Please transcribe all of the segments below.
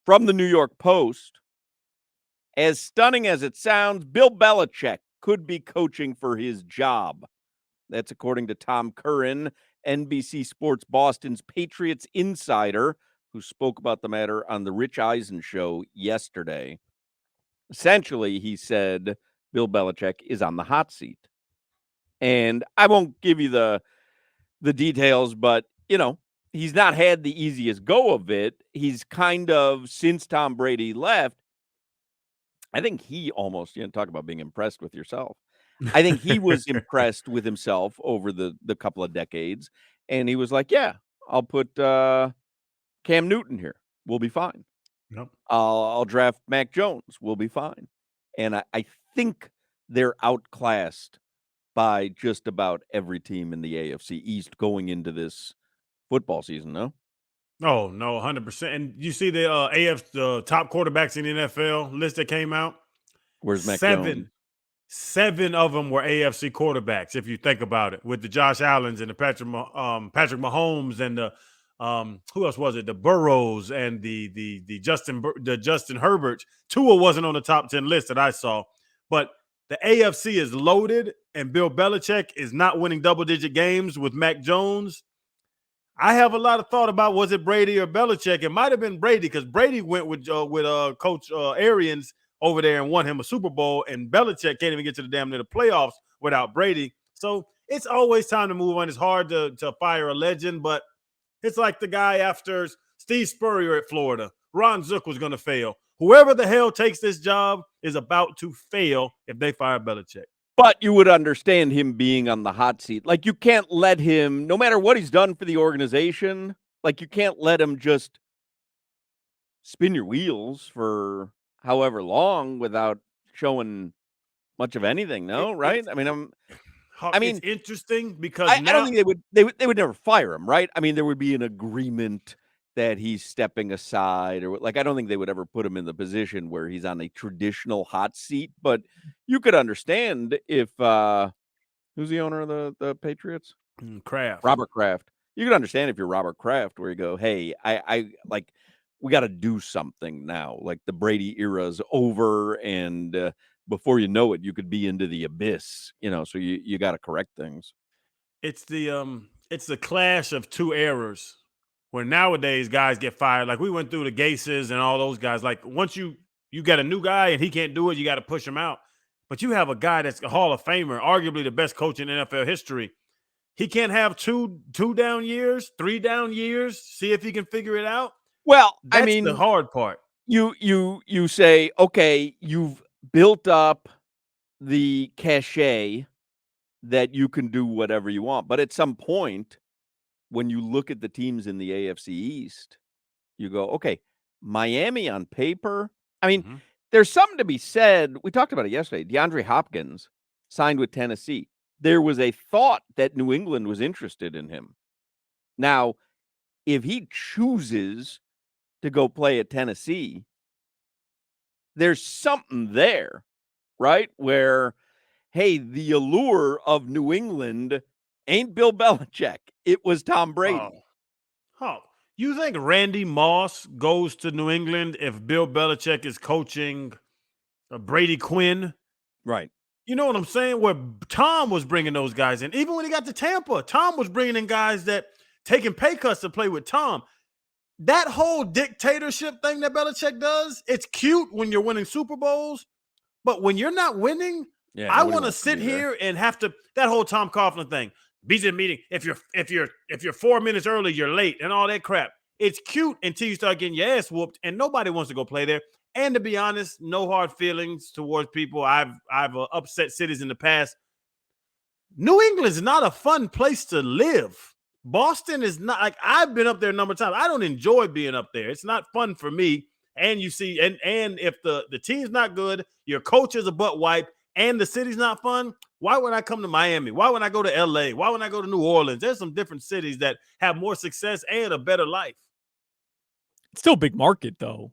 From the New York Post, as stunning as it sounds, Bill Belichick could be coaching for his job. That's according to Tom Curran, NBC Sports Boston's Patriots insider, who spoke about the matter on the Rich Eisen show yesterday. Essentially, he said Bill Belichick is on the hot seat. And I won't give you the details, but, he's not had the easiest go of it. He's kind of, since Tom Brady left, I think he almost, talk about being impressed with yourself. I think he was impressed with himself over the couple of decades, and he was like, "Yeah, I'll put Cam Newton here. We'll be fine. Yep. I'll draft Mac Jones. We'll be fine." And I think they're outclassed by just about every team in the AFC East going into this football season. No, Oh no, 100%. And you see the the top quarterbacks in the NFL list that came out. where's Mac Jones? Seven of them were AFC quarterbacks. If you think about it, with the Josh Allens and the Patrick Mahomes and the who else was it? The Burrows and the Justin Herbert. Tua wasn't on the top 10 list that I saw, but the AFC is loaded, and Bill Belichick is not winning double-digit games with Mac Jones. I have a lot of thought about, was it Brady or Belichick? It might have been Brady, because Brady went with Coach Arians over there and won him a Super Bowl, and Belichick can't even get to the damn near the playoffs without Brady. So it's always time to move on. It's hard to fire a legend, but it's like the guy after Steve Spurrier at Florida. Ron Zook was going to fail. Whoever the hell takes this job is about to fail if they fire Belichick. But you would understand him being on the hot seat. Like, you can't let him, no matter what he's done for the organization, like, you can't let him just spin your wheels for however long without showing much of anything. No, right? It's interesting because I don't think they would never fire him, right? I mean, there would be an agreement that he's stepping aside, or like, I don't think they would ever put him in the position where he's on a traditional hot seat. But you could understand if who's the owner of the Patriots? Kraft. Robert Kraft. You could understand if you're Robert Kraft, where you go, "Hey, I like, we got to do something now. Like, the Brady era is over, and before you know it, you could be into the abyss. So you got to correct things." It's the clash of two eras, where nowadays guys get fired. Like, we went through the Gases and all those guys. Like, once you got a new guy and he can't do it, you got to push him out. But you have a guy that's a Hall of Famer, arguably the best coach in NFL history. He can't have two down years, 3 down years. See if he can figure it out. Well, That's the hard part. You say, okay, you've built up the cachet that you can do whatever you want, but at some point, when you look at the teams in the AFC East, you go, okay, Miami on paper. I mean, there's something to be said. We talked about it yesterday. DeAndre Hopkins signed with Tennessee. There was a thought that New England was interested in him. Now, if he chooses to go play at Tennessee, there's something there, right? Where, hey, the allure of New England ain't Bill Belichick. It was Tom Brady. Oh. You think Randy Moss goes to New England if Bill Belichick is coaching Brady Quinn? Right. You know what I'm saying? Where Tom was bringing those guys in. Even when he got to Tampa, Tom was bringing in guys that taking pay cuts to play with Tom. That whole dictatorship thing that Belichick does, it's cute when you're winning Super Bowls, but when you're not winning, I want to sit here and have to, that whole Tom Coughlin thing. Be at meeting. If you're 4 minutes early, you're late and all that crap. It's cute until you start getting your ass whooped, and nobody wants to go play there. And to be honest, no hard feelings towards people. I've upset cities in the past. New England is not a fun place to live. Boston is not, like, I've been up there a number of times. I don't enjoy being up there. It's not fun for me. And you see, and if the team's not good, your coach is a butt wipe, and the city's not fun, why would I come to Miami? Why would I go to LA? Why would I go to New Orleans? There's some different cities that have more success and a better life. It's still a big market, though.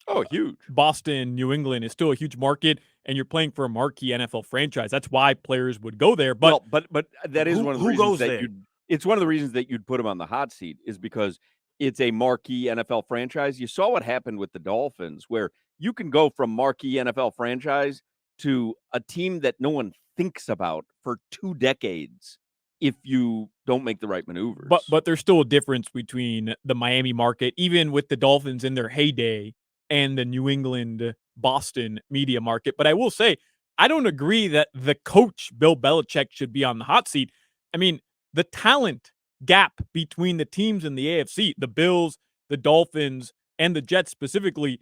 Oh, huge. Boston, New England is still a huge market, and you're playing for a marquee NFL franchise. That's why players would go there. But but that is one of the reasons that it's one of the reasons that you'd put him on the hot seat, is because it's a marquee NFL franchise. You saw what happened with the Dolphins, where you can go from marquee NFL franchise to a team that no one thinks about for 2 decades if you don't make the right maneuvers. But there's still a difference between the Miami market, even with the Dolphins in their heyday, and the New England, Boston media market. But I will say, I don't agree that the coach, Bill Belichick, should be on the hot seat. I mean, the talent gap between the teams in the AFC, the Bills, the Dolphins, and the Jets specifically,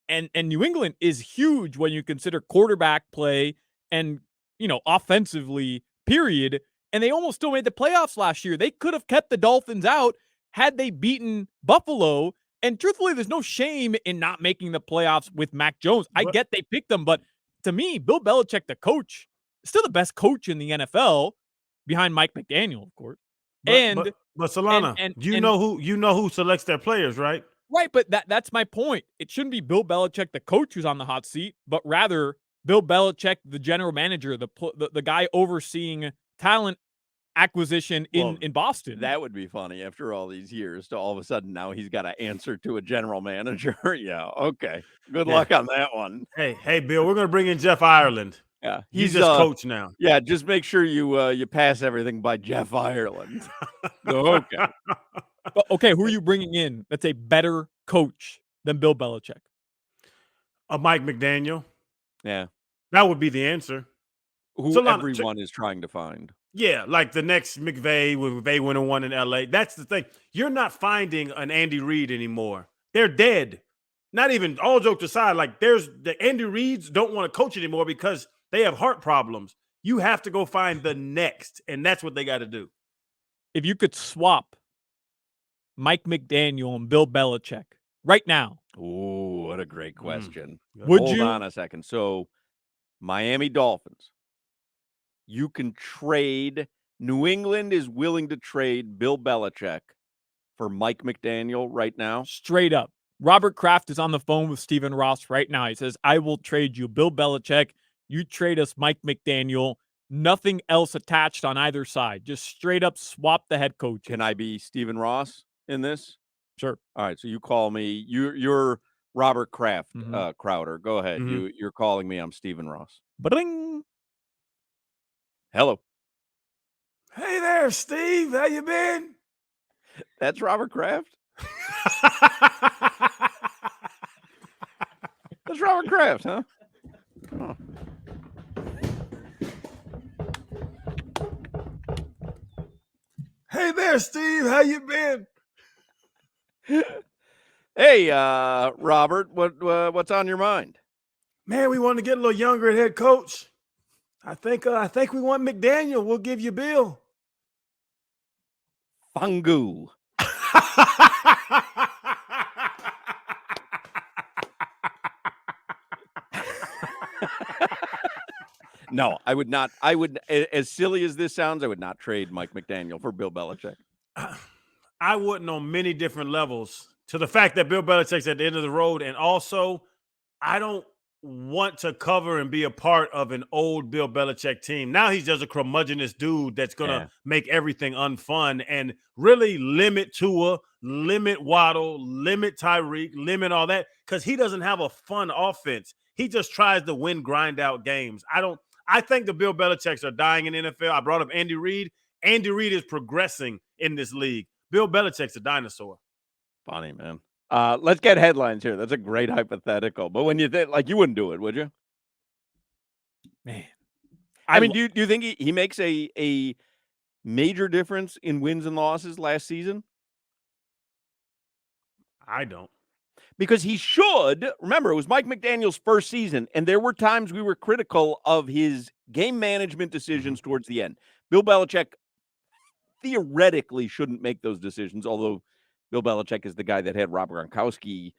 and New England is huge when you consider quarterback play and, offensively, period. And they almost still made the playoffs last year. They could have kept the Dolphins out had they beaten Buffalo. And truthfully, there's no shame in not making the playoffs with Mac Jones. I get they picked them, but to me, Bill Belichick, the coach, is still the best coach in the NFL, behind Mike McDaniel, of course. But Solana, you know who selects their players, right? Right, but that's my point. It shouldn't be Bill Belichick, the coach, who's on the hot seat, but rather Bill Belichick, the general manager, the guy overseeing talent acquisition in Boston. That would be funny after all these years to all of a sudden now he's got to answer to a general manager. Yeah, okay. Good luck on that one. Hey, Bill, we're going to bring in Jeff Ireland. Yeah, he's just coach now. Yeah, just make sure you pass everything by Jeff Ireland. Okay. Okay, who are you bringing in that's a better coach than Bill Belichick? Mike McDaniel. Yeah. That would be the answer. Who everyone is trying to find. Yeah, like the next McVay when McVay went and won in LA. That's the thing. You're not finding an Andy Reid anymore. They're dead. Not even, all jokes aside, like the Andy Reids don't want to coach anymore because they have heart problems. You have to go find the next, and that's what they got to do. If you could swap Mike McDaniel and Bill Belichick right now. Oh, what a great question. Hold on a second. So, Miami Dolphins. You can trade. New England is willing to trade Bill Belichick for Mike McDaniel right now. Straight up. Robert Kraft is on the phone with Stephen Ross right now. He says, I will trade you Bill Belichick. You trade us Mike McDaniel. Nothing else attached on either side. Just straight up swap the head coach. Can I be Stephen Ross in this? Sure. All right. So you call me. You're Robert Kraft, Crowder. Go ahead. You're calling me. I'm Stephen Ross. Ba-ding. Hello. Hey there, Steve. How you been? That's Robert Kraft. That's Robert Kraft, huh? Oh. Hey there, Steve. How you been? Hey, Robert. What's on your mind? Man, we want to get a little younger at head coach. I think we want McDaniel. We'll give you Bill. Fungu. No, I would not. I would, as silly as this sounds, I would not trade Mike McDaniel for Bill Belichick. I wouldn't on many different levels. To the fact that Bill Belichick's at the end of the road, and also I don't want to cover and be a part of an old Bill Belichick team. Now he's just a curmudgeonous dude that's going to make everything unfun and really limit Tua, limit Waddle, limit Tyreek, limit all that, because he doesn't have a fun offense. He just tries to win grind out games. I think the Bill Belichicks are dying in the NFL. I brought up Andy Reid. Andy Reid is progressing in this league. Bill Belichick's a dinosaur. Funny, man. Let's get headlines here. That's a great hypothetical. But when you think, like, you wouldn't do it, would you? Man. I mean, do you think he makes a major difference in wins and losses last season? I don't. Because he should. Remember, it was Mike McDaniel's first season, and there were times we were critical of his game management decisions towards the end. Bill Belichick theoretically shouldn't make those decisions, although Bill Belichick is the guy that had Rob Gronkowski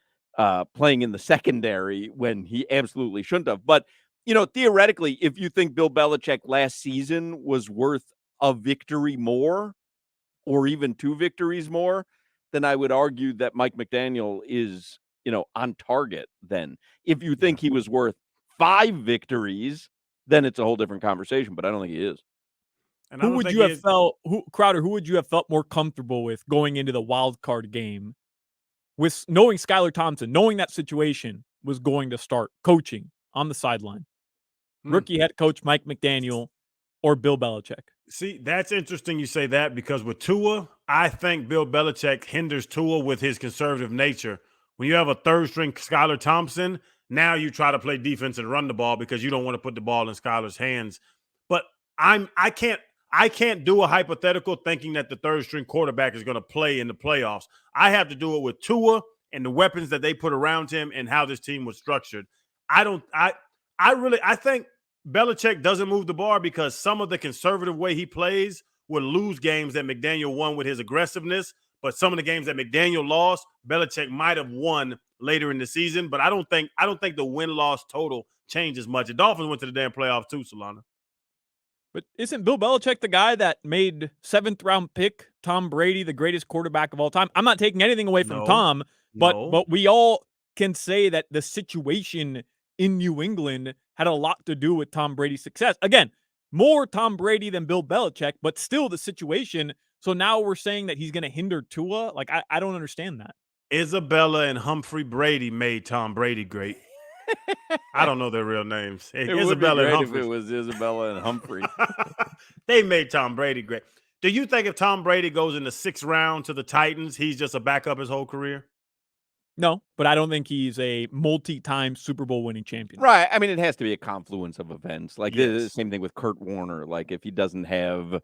playing in the secondary when he absolutely shouldn't have. But, theoretically, if you think Bill Belichick last season was worth a victory more or even 2 victories more, then I would argue that Mike McDaniel is, on target then. If you think he was worth 5 victories, then it's a whole different conversation, but I don't think he is. And I Who don't would think you he have is- felt, Crowder, who would you have felt more comfortable with going into the wild card game with knowing Skylar Thompson, knowing that situation was going to start coaching on the sideline? Rookie head coach Mike McDaniel or Bill Belichick? See, that's interesting you say that because with Tua, I think Bill Belichick hinders Tua with his conservative nature. When you have a third string Skylar Thompson, now you try to play defense and run the ball because you don't want to put the ball in Skylar's hands. But I can't do a hypothetical thinking that the third string quarterback is going to play in the playoffs. I have to do it with Tua and the weapons that they put around him and how this team was structured. I think Belichick doesn't move the bar because some of the conservative way he plays would lose games that McDaniel won with his aggressiveness. But some of the games that McDaniel lost, Belichick might have won later in the season. But I don't think the win-loss total changes much. The Dolphins went to the damn playoffs too, Solana. But isn't Bill Belichick the guy that made 7th round pick Tom Brady the greatest quarterback of all time? I'm not taking anything away from Tom, but we all can say that the situation in New England had a lot to do with Tom Brady's success. Again, more Tom Brady than Bill Belichick, but still the situation. So now we're saying that he's going to hinder Tua? Like, I don't understand that. Isabella and Humphrey Brady made Tom Brady great. I don't know their real names. It Isabella would be great and Humphrey. if it was Isabella and Humphrey. They made Tom Brady great. Do you think if Tom Brady goes in the 6th round to the Titans, he's just a backup his whole career? No, but I don't think he's a multi-time Super Bowl winning champion. Right. I mean, it has to be a confluence of events. Like the Yes. same thing with Kurt Warner. Like if he doesn't have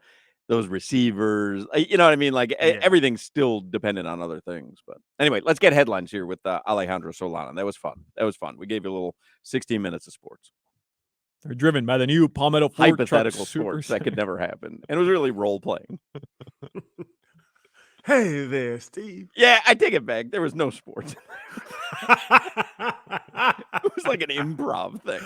those receivers, you know what I mean? Like Yeah. everything's still dependent on other things. But anyway, let's get headlines here with Alejandro Solana. That was fun. We gave you a little 16 minutes of sports. They're driven by the new Palmetto Ford Hypothetical Truck Super sports. That Center. could never happen. And it was really role playing. Hey there, Steve. Yeah, I take it back. There was no sports. It was like an improv thing.